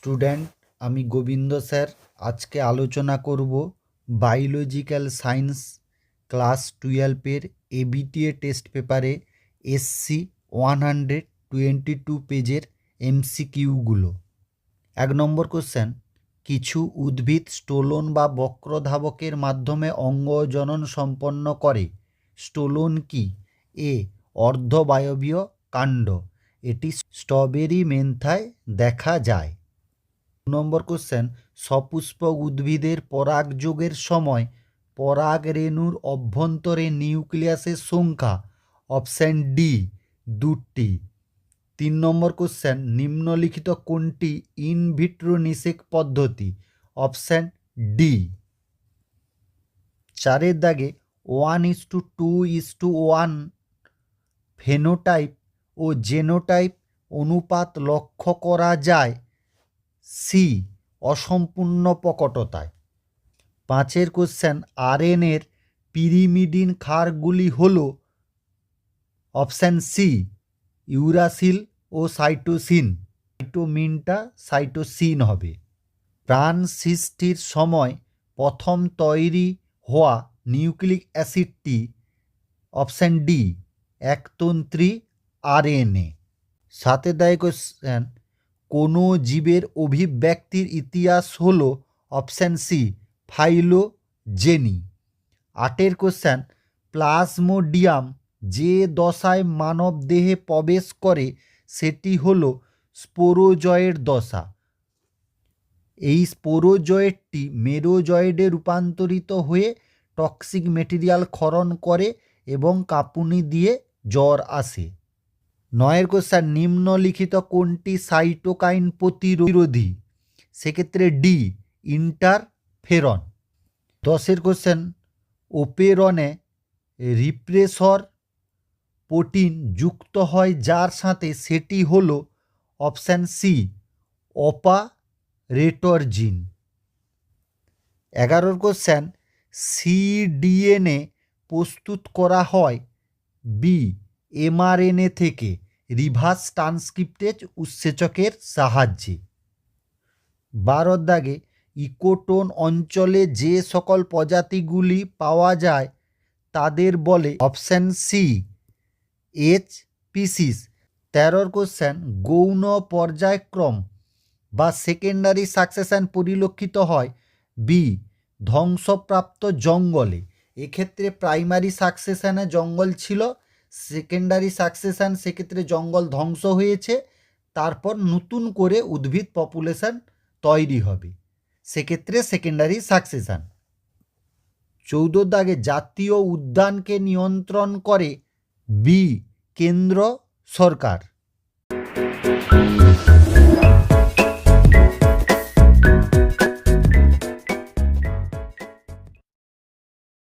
Student, আমি Govinda sir. আজকে আলোচনা করব বায়োলজিক্যাল সায়েন্স ক্লাস 12-এর এবিটিএ টেস্ট পেপারে SC 122 পেজের MCQগুলো। 1 নম্বর কোশ্চেন, কিছু উদ্ভিদ স্টোলন বা বক্রধাবকের মাধ্যমে অঙ্গজনন সম্পন্ন করে। স্টোলন কি? এ অর্ধবায়বীয় কাণ্ড, এটি স্ট্রবেরি মেন্থায় দেখা যায়। 2 নম্বর কোশ্চেন, সপুষ্পক উদ্ভিদের পরাগযোগের সময় পরাগরেণুর অভ্যন্তরে নিউক্লিয়াসের সংখ্যা অপশান ডি 2টি। 3 নম্বর কোশ্চেন, নিম্নলিখিত কোনটি ইনভিট্রো নিষেক পদ্ধতি? Option D. 4-এর দাগে 1:2:1 ফেনোটাইপ ও জেনোটাইপ অনুপাত লক্ষ্য করা যায়। সি অসম্পূর্ণ প্রকটতায়। 5-এর কোশ্চেন, আরএনএর পিরিমিডিন ক্ষারগুলি হল অপশান সি ইউরাসিল ও সাইটোসিন। সাইটোমিনটা সাইটোসিন হবে। প্রাণ সৃষ্টির সময় প্রথম তৈরি হওয়া নিউক্লিক অ্যাসিডটি অপশান ডি একতন্ত্রী আরএনএ। 7-এর দাগে কোশ্চেন, কোনো জীবের অভিব্যক্তির ইতিহাস হল option C phylogeny. 8-এর question, plasmodium যে দশায় মানব দেহে প্রবেশ করে সেটি হল স্পোরোজয়েড দশা। এই স্পোরোজয়েডটি মেরোজয়েডে রূপান্তরিত হয়ে টক্সিক মেটেরিয়াল ক্ষরণ করে এবং কাঁপুনি দিয়ে জ্বর আসে। 9-এর কোশ্চেন, নিম্নলিখিত কোনটি সাইটোকাইন প্রতিরোধী? সেক্ষেত্রে ডি ইন্টারফেরন। 10-এর কোশ্চেন, ওপেরনে রিপ্রেসর প্রোটিন যুক্ত হয় যার সাথে, সেটি হল অপশান সি অপারেটর জিন। 11-র কোশ্চেন, সিডিএনএ প্রস্তুত করা হয় বি এমআরএনএ থেকে রিভার্স ট্রান্সক্রিপ্টেজ উৎসেচকের সাহায্যে। 12-র দাগে ইকোটোন অঞ্চলে যে সকল প্রজাতিগুলি পাওয়া যায় তাদের বলে অপশান সি এইচ পিসিস। 13-র কোশ্চেন, গৌণ পর্যায়ক্রম বা সেকেন্ডারি সাকসেশন পরিলক্ষিত হয় বি ধ্বংসপ্রাপ্ত জঙ্গলে। এক্ষেত্রে প্রাইমারি সাকসেশনে জঙ্গল ছিল, সেকেন্ডারি সাকসেশন সেক্ষেত্রে জঙ্গল ধ্বংস হয়েছে, তারপর নতুন করে উদ্ভিদ পপুলেশন তৈরি হবে, সেক্ষেত্রে সেকেন্ডারি সাকসেশন। 14-র দাগে জাতীয় উদ্যানকে নিয়ন্ত্রণ করে বি কেন্দ্র সরকার।